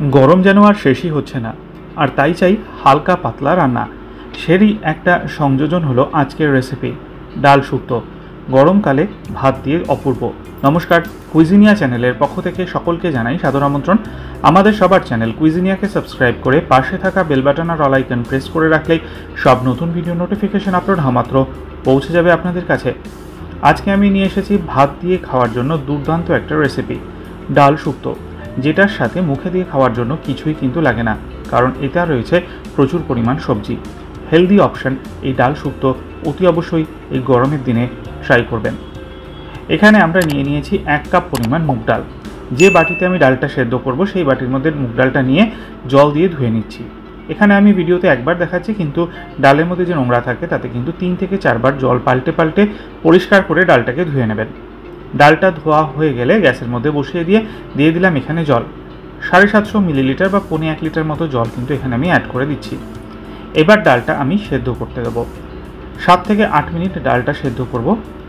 গরম যেন আর শেষই হচ্ছে না, আর তাই চাই হালকা পাতলা রান্না। সেরই একটা সংযোজন হলো আজকের রেসিপি, ডাল শুক্তো। গরমকালে ভাত দিয়ে অপূর্ব। নমস্কার, কুইজিনিয়া চ্যানেলের পক্ষ থেকে সকলকে জানাই সাদর আমন্ত্রণ। আমাদের সবার চ্যানেল কুইজিনিয়াকে সাবস্ক্রাইব করে পাশে থাকা বেল বাটন আর অল আইকন প্রেস করে রাখলেই সব নতুন ভিডিও নোটিফিকেশন আপলোড হওয়া মাত্র পৌঁছে যাবে আপনাদের কাছে। আজকে আমি নিয়ে এসেছি ভাত দিয়ে খাওয়ার জন্য দুর্দান্ত একটা রেসিপি, ডাল শুক্তো, যেটার সাথে মুখে দিয়ে খাওয়ার জন্য কিছুই কিন্তু লাগে না, কারণ এটা রয়েছে প্রচুর পরিমাণ সবজি। হেলদি অপশন এই ডাল শুক্তো অতি অবশ্যই এই গরমের দিনে ট্রাই করবেন। এখানে আমরা নিয়ে নিয়েছি 1 কাপ পরিমাণ মুগ ডাল। যে বাটিতে আমি ডালটা সেদ্ধ করব সেই বাটির মধ্যে মুগ ডালটা নিয়ে জল দিয়ে ধুয়ে নিচ্ছি। এখানে আমি ভিডিওতে একবার দেখাচ্ছি, কিন্তু ডালের মধ্যে যে নোংরা থাকে তাতে কিন্তু 3 থেকে 4 বার জল পাল্টে পাল্টে পরিষ্কার করে ডালটাকে ধুয়ে নেবেন। ডালটা ধোয়া হয়ে গেলে গ্যাসের মধ্যে বসিয়ে দিয়ে দিলাম এখানে জল। 750 মিলিলিটার বা 1 লিটার মতো জল কিন্তু এখানে আমি অ্যাড করে দিচ্ছি। এবার ডালটা আমি সেদ্ধ করতে দেবো। 7 থেকে 8 মিনিট ডালটা সেদ্ধ করব।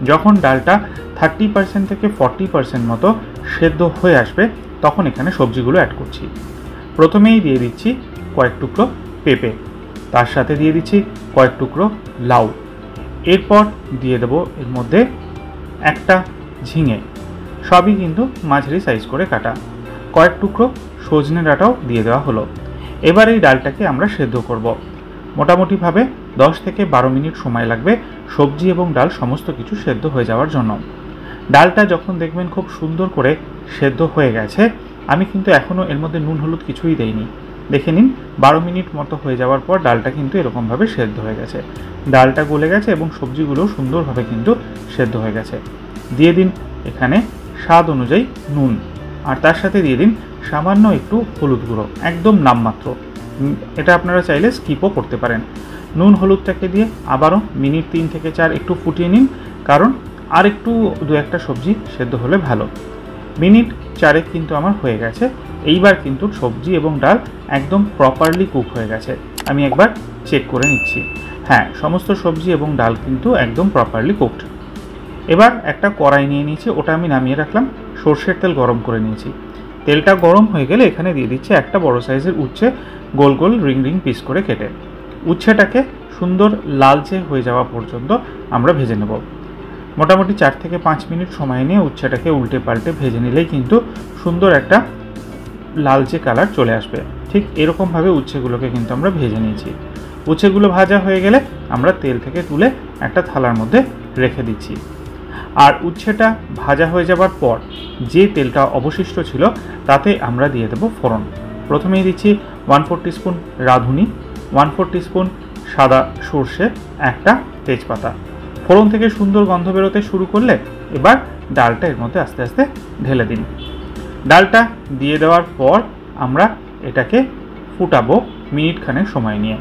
যখন ডালটা 30% থেকে 40% মতো সেদ্ধ হয়ে আসবে তখন এখানে সবজিগুলো অ্যাড করছি। প্রথমেই দিয়ে দিচ্ছি কয়েক টুকরো পেঁপে, তার সাথে দিয়ে দিচ্ছি কয়েক টুকরো লাউ। এরপর দিয়ে দেবো এর মধ্যে একটা ঝিঙে, সবই কিন্তু মাঝারি সাইজ করে কাটা। কয়েক টুকরো সজনে ডাঁটাও দিয়ে দেওয়া হলো। এবার এই ডালটাকে আমরা সেদ্ধ করব। মোটামুটিভাবে 10 থেকে 12 মিনিট সময় লাগবে সবজি এবং ডাল সমস্ত কিছু সেদ্ধ হয়ে যাওয়ার জন্য। ডালটা যখন দেখবেন খুব সুন্দর করে সেদ্ধ হয়ে গেছে, আমি কিন্তু এখনও এর মধ্যে নুন হলুদ কিছুই দেইনি। দেখে নিন, 12 মিনিট মতো হয়ে যাওয়ার পর ডালটা কিন্তু এরকমভাবে সেদ্ধ হয়ে গেছে। ডালটা গলে গেছে এবং সবজিগুলো সুন্দরভাবে কিন্তু সেদ্ধ হয়ে গেছে। দিয়ে দিন এখানে স্বাদ অনুযায়ী নুন, আর তার সাথে দিয়ে দিন সামান্য একটু হলুদ গুঁড়ো, একদম নামমাত্র। এটা আপনারা চাইলে স্কিপও করতে পারেন। নুন হলুদটাকে দিয়ে আবারও মিনিট 3 থেকে 4 একটু ফুটিয়ে নিন, কারণ আর একটু 2-1টা সবজি সেদ্ধ হলে ভালো। মিনিট 4 কিন্তু আমার হয়ে গেছে। এইবার কিন্তু সবজি এবং ডাল একদম প্রপারলি কুক হয়ে গেছে। আমি একবার চেক করে নিচ্ছি। হ্যাঁ, সমস্ত সবজি এবং ডাল কিন্তু একদম প্রপারলি কুকড। এবার একটা কড়াই নিয়ে নিয়েছি, ওটা আমি নামিয়ে রাখলাম। সর্ষের তেল গরম করে নিয়েছি। তেলটা গরম হয়ে গেলে এখানে দিয়ে দিচ্ছি একটা বড় সাইজের উচ্ছে, গোল গোল রিং রিং পিস করে কেটে। উচ্ছেটাকে সুন্দর লালচে হয়ে যাওয়া পর্যন্ত আমরা ভেজে নেব। মোটামুটি 4 থেকে 5 মিনিট সময় নিয়ে উচ্ছেটাকে উল্টে পাল্টে ভেজে নিলেই কিন্তু সুন্দর একটা লালচে কালার চলে আসবে। ঠিক এরকমভাবে উচ্ছেগুলোকে কিন্তু আমরা ভেজে নিয়েছি। উচ্ছেগুলো ভাজা হয়ে গেলে আমরা তেল থেকে তুলে একটা থালার মধ্যে রেখে দিচ্ছি। আর উচ্ছেটা ভাজা হয়ে যাবার পর যে তেলটা অবশিষ্ট ছিল তাতে আমরা দিয়ে দেবো ফোড়ন। প্রথমেই দিচ্ছি 1/4 টিস্পুন রাঁধুনি, 1/4 টিস্পুন সাদা সর্ষে, একটা তেজপাতা। ফোড়ন থেকে সুন্দর গন্ধ বেরোতে শুরু করলে এবার ডালটা এর মধ্যে আস্তে আস্তে ঢেলে দিন। ডালটা দিয়ে দেওয়ার পর আমরা এটাকে ফুটাবো মিনিটখানেক সময় নিয়ে।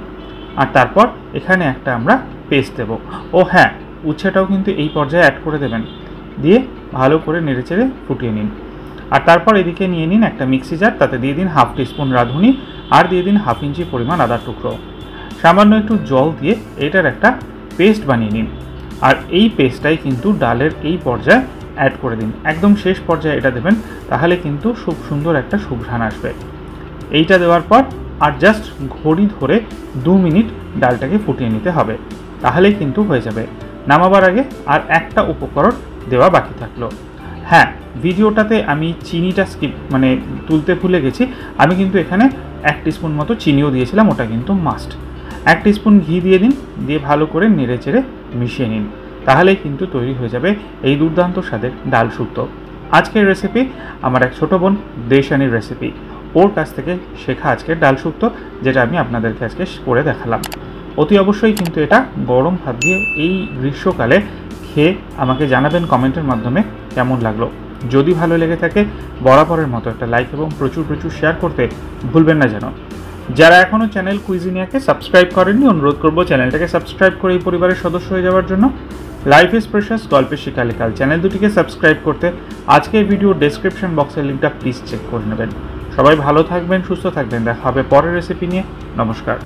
আর তারপর এখানে একটা আমরা পেস্ট দেবো। ও হ্যাঁ, উচ্ছেটাও কিন্তু এই পর্যায়ে অ্যাড করে দেবেন। দিয়ে ভালো করে নেড়েচেড়ে ফুটিয়ে নিন। আর তারপর এদিকে নিয়ে নিন একটা মিক্সি জার, তাতে দিয়ে দিন 1/2 টিস্পুন রাঁধুনি, আর দিয়ে দিন 1/2 ইঞ্চি পরিমাণ আদার টুকরো। সামান্য একটু জল দিয়ে এটার একটা পেস্ট বানিয়ে নিন। আর এই পেস্টটাই কিন্তু ডালের এই পর্যায়ে অ্যাড করে দিন। একদম শেষ পর্যায়ে এটা দেবেন, তাহলে কিন্তু খুব সুন্দর একটা সুঘ্রাণ আসবে। এইটা দেওয়ার পর আর জাস্ট ঘড়ি ধরে 2 মিনিট ডালটাকে ফুটিয়ে নিতে হবে, তাহলেই কিন্তু হয়ে যাবে। নামাবার আগে আর একটা উপকরণ দেওয়া বাকি থাকলো। হ্যাঁ, ভিডিওটাতে আমি চিনিটা তুলতে ভুলে গেছি। আমি কিন্তু এখানে 1 টিস্পুন মতো চিনিও দিয়েছিলাম, ওটা কিন্তু মাস্ট। 1 টিস্পুন ঘি দিয়ে দিন, দিয়ে ভালো করে নেড়ে চেড়ে মিশিয়ে নিন, তাহলেই কিন্তু তৈরি হয়ে যাবে এই দুর্দান্ত স্বাদের ডাল শুক্তো। আজকের রেসিপি আমার এক ছোটো বোন দেশানির রেসিপি, ওর কাছ থেকে শেখা আজকের ডাল শুক্তো, যেটা আমি আপনাদেরকে আজকে করে দেখালাম। অতি অবশ্যই কিন্তু এটা গরম ভাত দিয়ে এই গ্রীষ্মকালে খেয়ে আমাকে জানাবেন কমেন্টের মাধ্যমে কেমন লাগলো। যদি ভালো লেগে থাকে বরাবরের মতো একটা লাইক এবং প্রচুর প্রচুর শেয়ার করতে ভুলবেন না যেন। যারা এখনও চ্যানেল কুইজিনিয়াকে সাবস্ক্রাইব করেননি, অনুরোধ করব চ্যানেলটাকে সাবস্ক্রাইব করে এই পরিবারের সদস্য হয়ে যাওয়ার জন্য। লাইফ ইজ প্রেশাস, গল্পের শিকালিকাল চ্যানেল দুটিকে সাবস্ক্রাইব করতে আজকের ভিডিও ডেসক্রিপশন বক্সের লিঙ্কটা প্লিজ চেক করে নেবেন। সবাই ভালো থাকবেন, সুস্থ থাকবেন। দেখা হবে পরের রেসিপি নিয়ে। নমস্কার।